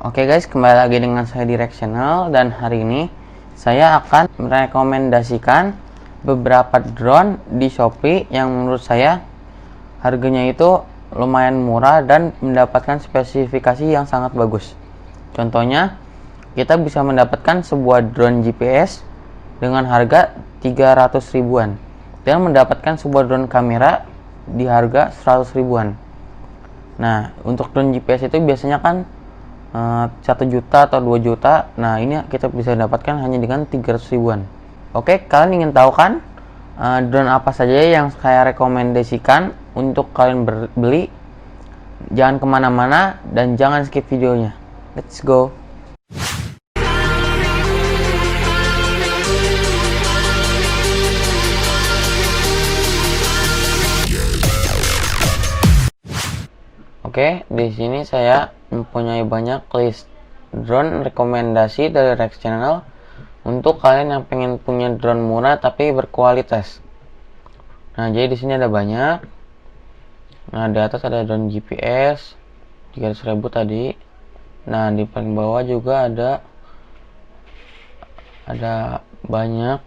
Oke guys, kembali lagi dengan saya Directional, dan hari ini saya akan merekomendasikan beberapa drone di Shopee yang menurut saya harganya itu lumayan murah dan mendapatkan spesifikasi yang sangat bagus. Contohnya, kita bisa mendapatkan sebuah drone GPS dengan harga 300 ribuan dan mendapatkan sebuah drone kamera di harga 100 ribuan. Nah, untuk drone GPS itu biasanya kan 1 juta atau 2 juta. Nah, ini kita bisa dapatkan hanya dengan 300 ribuan. Oke, kalian ingin tahu kan drone apa saja yang saya rekomendasikan untuk kalian beli? Jangan kemana-mana dan jangan skip videonya. Let's go. Oke, di sini saya mempunyai banyak list drone rekomendasi dari Rex Channel untuk kalian yang pengen punya drone murah tapi berkualitas. Nah, jadi di sini ada banyak. Nah, di atas ada drone GPS 300.000 tadi. Nah, di paling bawah juga ada banyak.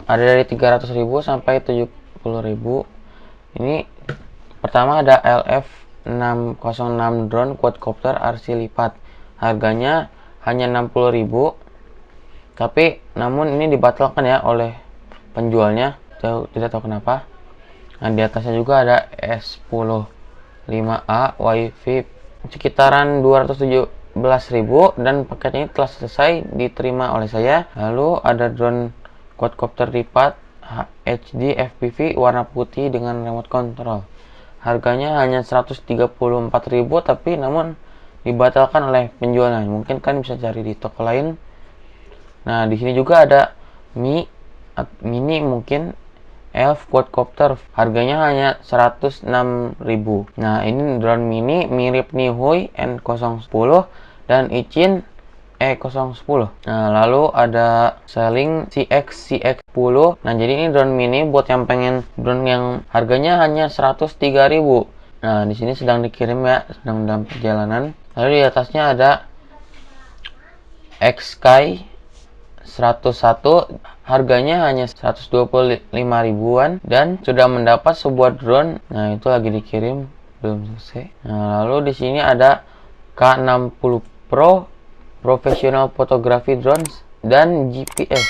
Ada dari 300.000 sampai 70.000. Ini pertama ada LF606 drone quadcopter RC lipat. Harganya hanya 60.000. Tapi namun ini dibatalkan ya oleh penjualnya. Tidak tahu kenapa. Nah, di atasnya juga ada S10 5A Wi-Fi sekitaran 217.000 dan paketnya telah selesai diterima oleh saya. Lalu ada drone quadcopter lipat HD FPV warna putih dengan remote control. Harganya hanya 134.000 tapi namun dibatalkan oleh penjualnya. Mungkin kan bisa cari di toko lain. Nah, di sini juga ada mini mungkin Elf quadcopter, harganya hanya 106.000. Nah, ini drone mini mirip Nihui N010 dan Ichin E010. Nah, lalu ada Seling CX10. Nah, jadi ini drone mini buat yang pengen drone yang harganya hanya 103.000. Nah, di sini sedang dikirim ya, sedang dalam perjalanan. Lalu di atasnya ada Xsky 101, harganya hanya 125 ribuan dan sudah mendapat sebuah drone. Nah, itu lagi dikirim, belum selesai. Nah, lalu di sini ada K60 Pro Professional Photography Drones dan GPS.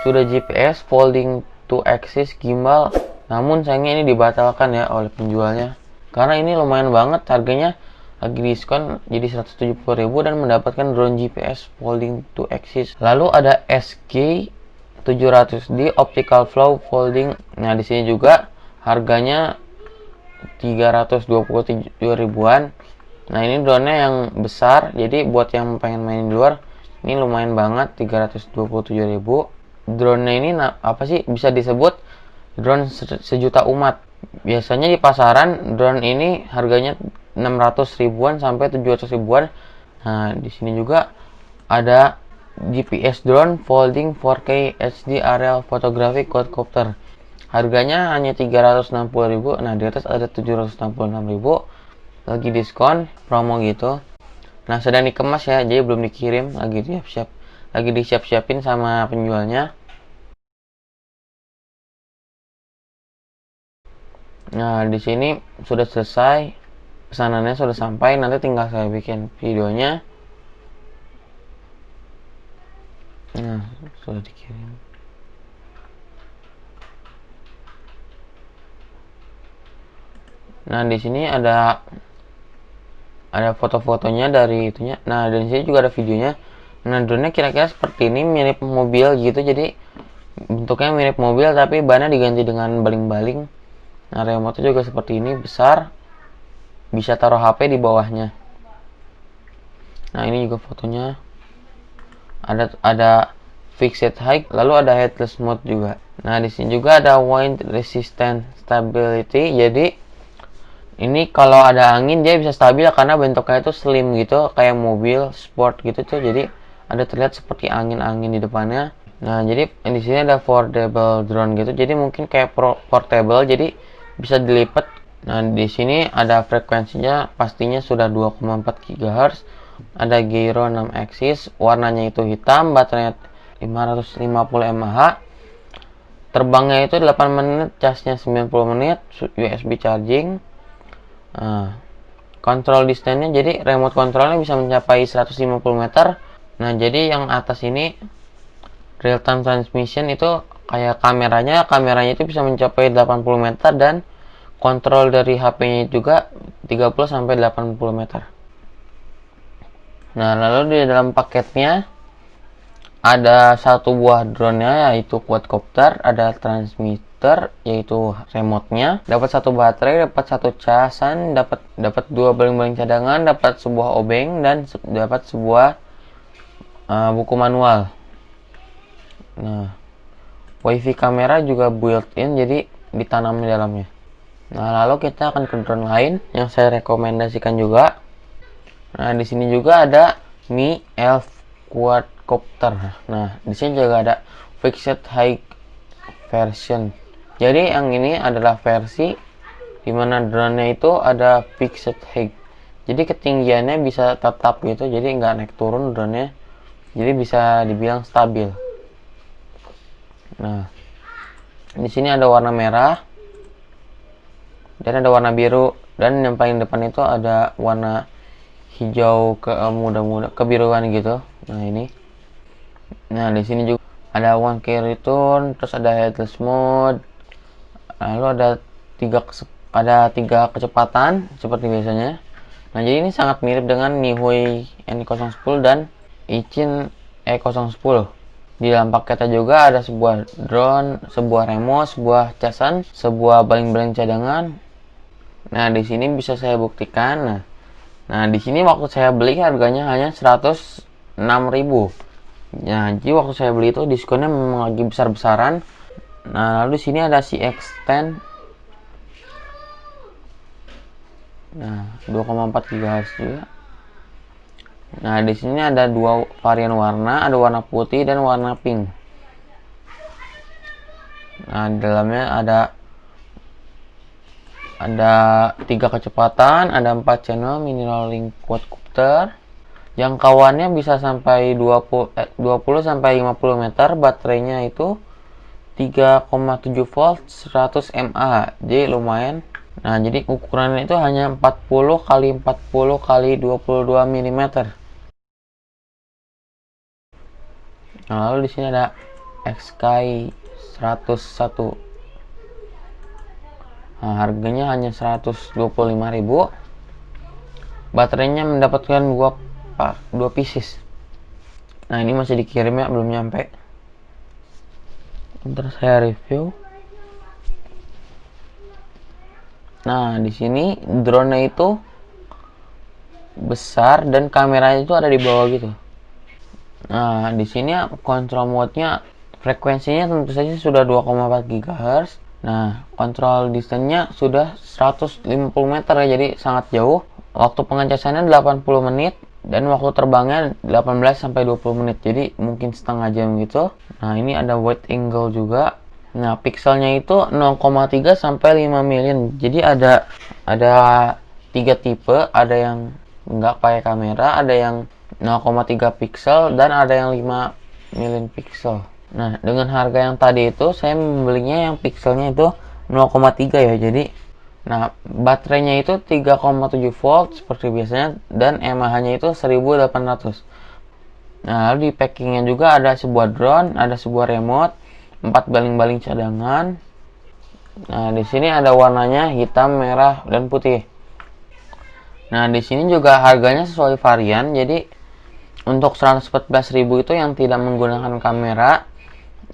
Sudah GPS folding 2 axis gimbal, namun sayangnya ini dibatalkan ya oleh penjualnya. Karena ini lumayan banget, harganya lagi diskon jadi 170.000 dan mendapatkan drone GPS folding 2 axis. Lalu ada SG 700D optical flow folding. Nah, di sini juga harganya 327 ribuan. Nah, ini drone-nya yang besar, jadi buat yang pengen main di luar ini lumayan banget, 327.000. Drone-nya ini apa sih, bisa disebut drone sejuta umat. Biasanya di pasaran drone ini harganya 600 ribuan sampai 700 ribuan. Nah, di sini juga ada GPS drone folding 4K HD aerial photography quadcopter. Harganya hanya 360.000. Nah, di atas ada 766.000. Lagi diskon, promo gitu. Nah, sedang dikemas ya, jadi belum dikirim, lagi disiap-siapin sama penjualnya. Nah, di sini sudah selesai, pesanannya sudah sampai, nanti tinggal saya bikin videonya. Nah, sudah dikirim. Nah, di sini ada foto-fotonya dari itunya. Nah, dan sini juga ada videonya. Nah, drone-nya kira-kira seperti ini, mirip mobil gitu. Jadi bentuknya mirip mobil tapi bannya diganti dengan baling-baling. Nah, remote juga seperti ini, besar. Bisa taruh HP di bawahnya. Nah, ini juga fotonya. Ada fixed height, lalu ada headless mode juga. Nah, di sini juga ada wind resistant stability. Jadi ini kalau ada angin dia bisa stabil karena bentuknya itu slim gitu, kayak mobil sport gitu tuh. Jadi ada terlihat seperti angin-angin di depannya. Nah, jadi di sini ada foldable drone gitu. Jadi mungkin kayak portable, jadi bisa dilipat. Nah, di sini ada frekuensinya, pastinya sudah 2,4 GHz Ada gyro 6 axis, warnanya itu hitam, baterainya 550 mAh. Terbangnya itu 8 menit, casnya 90 menit, USB charging. Kontrol distance-nya, jadi remote controlnya bisa mencapai 150 meter. Nah, jadi yang atas ini real time transmission itu kayak kameranya itu bisa mencapai 80 meter, dan kontrol dari HP-nya juga 30 sampai 80 meter. Nah, lalu di dalam paketnya ada satu buah drone-nya yaitu quadcopter, ada transmitter yaitu remote-nya, dapat satu baterai, dapat satu casan, dapat dua baling-baling cadangan, dapat sebuah obeng, dan dapat sebuah buku manual. Nah, wifi kamera juga built-in, jadi ditanam di dalamnya. Nah, lalu kita akan ke drone lain yang saya rekomendasikan juga. Nah, di sini juga ada Mi Elf quadcopter. Nah, di sini juga ada fixed height version. Jadi yang ini adalah versi dimana drone-nya itu ada fixed height. Jadi ketinggiannya bisa tetap gitu, jadi nggak naik turun drone-nya. Jadi bisa dibilang stabil. Nah, di sini ada warna merah dan ada warna biru, dan yang paling depan itu ada warna hijau ke muda-muda kebiruan gitu. Nah, ini. Nah, di sini juga ada one key return, terus ada headless mode. Lalu ada tiga kecepatan seperti biasanya. Nah, jadi ini sangat mirip dengan Nihui N010 dan Ichin E010. Di dalam paketnya juga ada sebuah drone, sebuah remote, sebuah casan, sebuah baling-baling cadangan. Nah, di sini bisa saya buktikan. Nah, di sini waktu saya beli harganya hanya 106.000. Nah, jadi waktu saya beli itu diskonnya memang lagi besar-besaran. Nah, lalu di sini ada CX10. Nah, 2,4 GHz juga. Nah, di sini ada dua varian warna, ada warna putih dan warna pink. Nah, di dalamnya ada 3 kecepatan, ada 4 channel mini rolling quadcopter. Jangkauannya bisa sampai 20 sampai 50 meter, baterainya itu 3,7 volt 100 mAh. Jadi lumayan. Nah, jadi ukurannya itu hanya 40 kali 40 kali 22 mm. Nah, lalu di sini ada Xsky 101. Nah, harganya hanya 125.000. Baterainya mendapatkan 2 pieces. Nah, ini masih dikirim ya, belum nyampe. Ntar saya review. Nah, di sini drone-nya itu besar dan kameranya itu ada di bawah gitu. Nah, di sini kontrol mode-nya, frekuensinya tentu saja sudah 2,4 GHz. Nah, kontrol distance-nya sudah 150 meter ya, jadi sangat jauh. Waktu pengecasannya 80 menit dan waktu terbangnya 18 sampai 20 menit. Jadi mungkin setengah jam gitu. Nah, ini ada wide angle juga. Nah, pixelnya itu 0,3 sampai 5 million. Jadi ada 3 tipe, ada yang nggak pakai kamera, ada yang 0,3 pixel, dan ada yang 5 million pixel. Nah, dengan harga yang tadi itu saya membelinya yang pixelnya itu 0,3 ya. Jadi nah, baterainya itu 3,7 volt seperti biasanya, dan mAh-nya itu 1800. Nah, lalu di packingnya juga ada sebuah drone, ada sebuah remote, 4 baling-baling cadangan. Nah, di sini ada warnanya hitam, merah, dan putih. Nah, di sini juga harganya sesuai varian. Jadi untuk 114.000 itu yang tidak menggunakan kamera.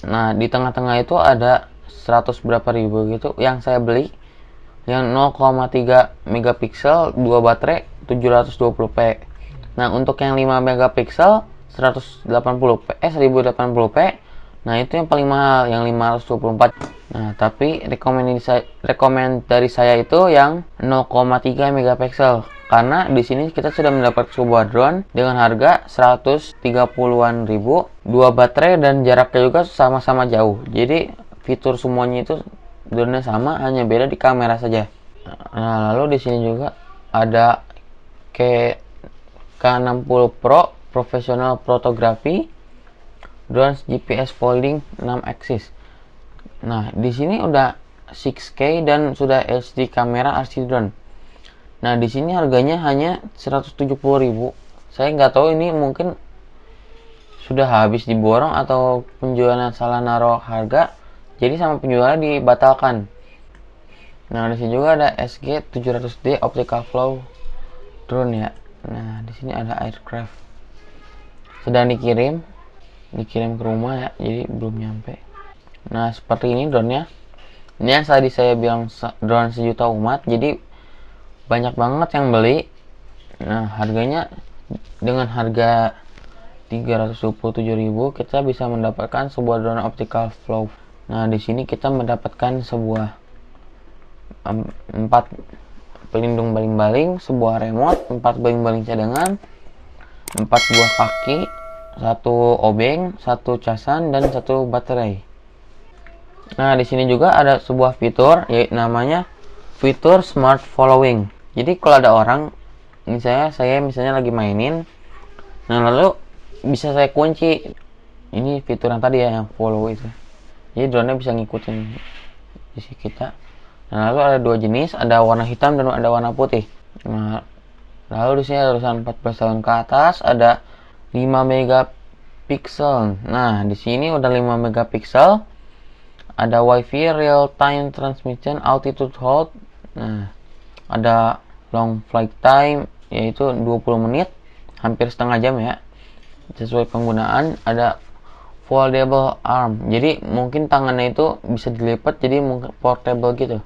Nah, di tengah-tengah itu ada 100 berapa ribu gitu yang saya beli. Yang 0,3 megapiksel, 2 baterai, 720p. Nah, untuk yang 5 megapiksel 1080p. Nah, itu yang paling mahal, yang 524. Nah, tapi rekomend dari saya itu yang 0,3 megapiksel. Karena di sini kita sudah mendapat sebuah drone dengan harga 130-an ribu, 2 baterai, dan jaraknya juga sama-sama jauh. Jadi fitur semuanya itu drone-nya sama, hanya beda di kamera saja. Nah, lalu di sini juga ada PK60 Pro Professional Photography Drone GPS Folding 6 axis. Nah, di sini udah 6K dan sudah HD kamera RC drone. Nah, di sini harganya hanya 170.000. Saya nggak tahu ini mungkin sudah habis diborong atau penjualnya salah naruh harga, jadi sama penjualnya dibatalkan. Nah, di sini juga ada SG700D optical flow drone ya. Nah, di sini ada aircraft. Sedang dikirim ke rumah ya, jadi belum nyampe. Nah, seperti ini drone-nya. Ini yang tadi saya bilang drone sejuta umat, jadi banyak banget yang beli. Nah, harganya dengan harga 327.000 kita bisa mendapatkan sebuah drone optical flow. Nah, di sini kita mendapatkan sebuah 4 pelindung baling-baling, sebuah remote, 4 baling-baling cadangan, 4 buah kaki, 1 obeng, 1 casan, dan 1 baterai. Nah, di sini juga ada sebuah fitur yaitu namanya fitur smart following. Jadi kalau ada orang, misalnya saya lagi mainin, nah lalu bisa saya kunci. Ini fitur yang tadi ya, yang follow itu. Jadi drone-nya bisa ngikutin isi kita. Nah, lalu ada 2 jenis, ada warna hitam dan ada warna putih. Nah, lalu di sini ada tulisan 14 tahun ke atas, ada 5 megapiksel. Nah, di sini udah 5 megapiksel. Ada WiFi real time transmission altitude hold. Nah, ada long flight time yaitu 20 menit, hampir setengah jam ya. Sesuai penggunaan. Ada foldable arm. Jadi mungkin tangannya itu bisa dilipat jadi mungkin portable gitu.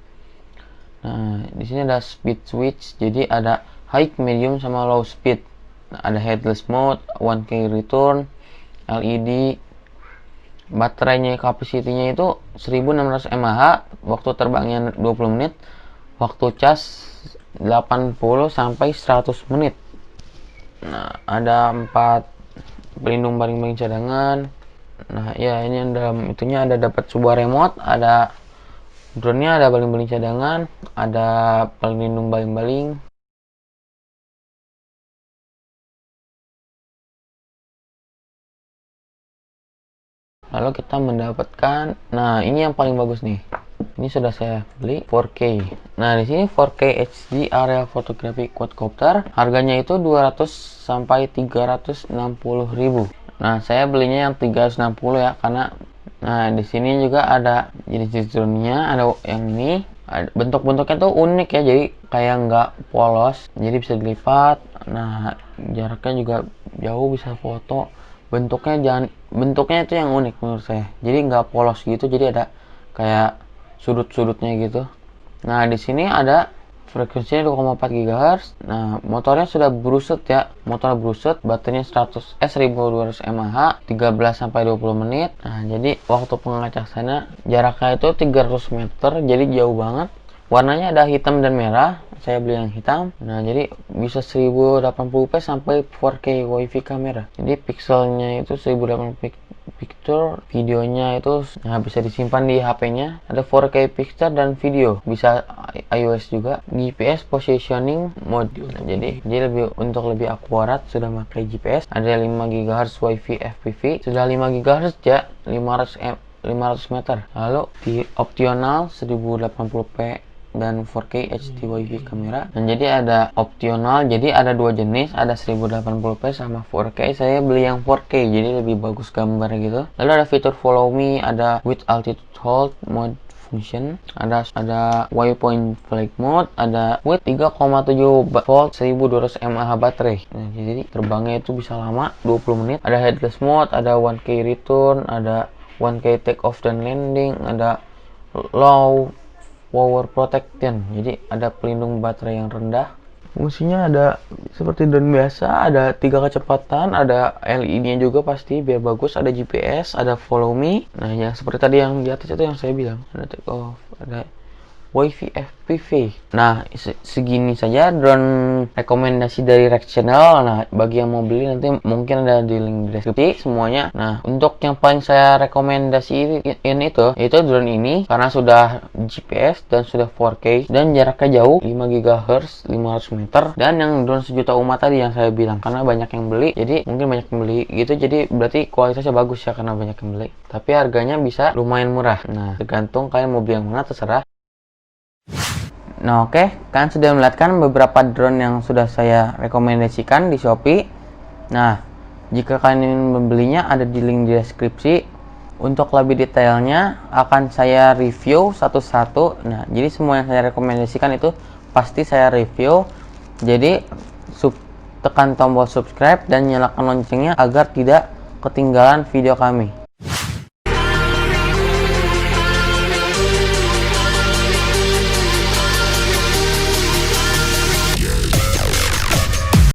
Nah, di sini ada speed switch. Jadi ada high, medium sama low speed. Nah, ada headless mode, 1K return, LED. Baterainya kapasitinya itu 1600 mAh, waktu terbangnya 20 menit, waktu cas 80 sampai 100 menit. Nah, ada 4 pelindung baling-baling cadangan. Nah, ya ini yang dalam itunya ada dapat sebuah remote, ada drone-nya, ada baling-baling cadangan, ada pelindung baling-baling. Lalu kita mendapatkan, nah ini yang paling bagus nih. Ini sudah saya beli 4K. Nah, di sini 4K HD aerial photography quadcopter, harganya itu 200 sampai 360.000. Nah, saya belinya yang 360 ya, karena nah di sini juga ada jenis drone-nya, ada yang ini. Bentuk-bentuknya tuh unik ya, jadi kayak nggak polos, jadi bisa dilipat. Nah, jaraknya juga jauh, bisa foto. Bentuknya itu yang unik menurut saya, jadi nggak polos gitu, jadi ada kayak sudut-sudutnya gitu. Nah, di sini ada frekuensinya 2,4 GHz. Nah, motornya sudah bruset ya, motor bruset, baterainya 1200 mAh, 13 sampai 20 menit. Nah, jadi waktu pengacasannya jaraknya itu 300 meter, jadi jauh banget. Warnanya ada hitam dan merah, saya beli yang hitam. Nah, jadi bisa 1080p sampai 4K WiFi kamera. Jadi pixelnya itu 1080p picture, videonya itu nah, bisa disimpan di HP-nya. Ada 4K picture dan video, bisa iOS juga. GPS positioning mode. Nah, jadi untuk lebih akurat sudah pakai GPS. Ada 5 GHz WiFi FPV, sudah 5 GHz ya, 500 meter. Lalu di optional 1080p dan 4K HD WiFi kamera. Dan jadi ada optional, jadi ada 2 jenis, ada 1080p sama 4K. Saya beli yang 4K, jadi lebih bagus gambar gitu. Lalu ada fitur follow me, ada with altitude hold mode function, ada waypoint flight mode, ada with 3,7 volt 1200 mAh baterai. Nah, jadi terbangnya itu bisa lama, 20 menit. Ada headless mode, ada 1K return, ada 1K take off dan landing, ada low power protection, jadi ada pelindung baterai yang rendah. Fungsinya ada seperti drone biasa, ada 3 kecepatan, ada LED-nya juga pasti biar bagus, ada GPS, ada follow me. Nah, yang seperti tadi yang di atas itu yang saya bilang, ada take off, ada WiFi FPV. Nah, segini saja drone rekomendasi dari Rex Channel. Nah, bagi yang mau beli nanti mungkin ada di link di deskripsi semuanya. Nah, untuk yang paling saya rekomendasi itu drone ini karena sudah GPS dan sudah 4K dan jaraknya jauh 5 GHz 500 meter, dan yang drone sejuta umat tadi yang saya bilang karena banyak yang beli, jadi mungkin banyak yang beli gitu, jadi berarti kualitasnya bagus ya karena banyak yang beli, tapi harganya bisa lumayan murah. Nah, tergantung kalian mau beli yang mana, terserah. Nah, oke, kalian sudah melihatkan beberapa drone yang sudah saya rekomendasikan di Shopee. Nah, jika kalian ingin membelinya ada di link di deskripsi. Untuk lebih detailnya akan saya review satu-satu. Nah, jadi semua yang saya rekomendasikan itu pasti saya review. Jadi tekan tombol subscribe dan nyalakan loncengnya agar tidak ketinggalan video kami.